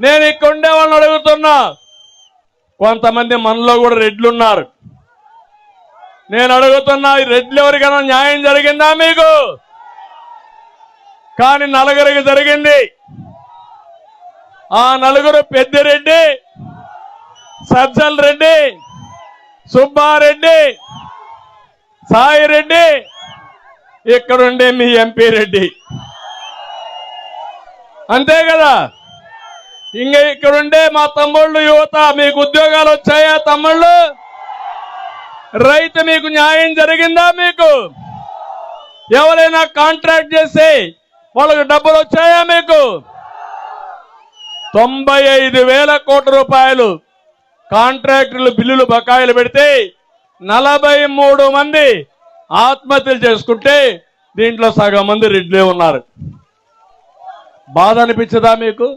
నేను ఇక్కడ ఉండే వాళ్ళని అడుగుతున్నా, కొంతమంది మనలో కూడా రెడ్లు ఉన్నారు. నేను అడుగుతున్నా, ఈ రెడ్లు ఎవరికైనా న్యాయం జరిగిందా మీకు? కానీ నలుగురికి జరిగింది. ఆ నలుగురు పెద్దిరెడ్డి, సజ్జల్ రెడ్డి, సుబ్బారెడ్డి, సాయిరెడ్డి, ఇక్కడుండే మీ ఎంపీ రెడ్డి. అంతే కదా? ఇంకా ఇక్కడుండే మా తమ్ముళ్ళు యువత, మీకు ఉద్యోగాలు వచ్చాయా తమ్ముళ్ళు? రైతు మీకు న్యాయం జరిగిందా? మీకు ఎవరైనా కాంట్రాక్ట్ చేసి వాళ్ళకి డబ్బులు వచ్చాయా? మీకు 95,000 కోట్ల రూపాయలు కాంట్రాక్టర్లు బిల్లులు బకాయిలు పెడితే 43 మంది ఆత్మహత్యలు చేసుకుంటే దీంట్లో సగం మంది రెడ్లే ఉన్నారు. బాధ అనిపించదా మీకు?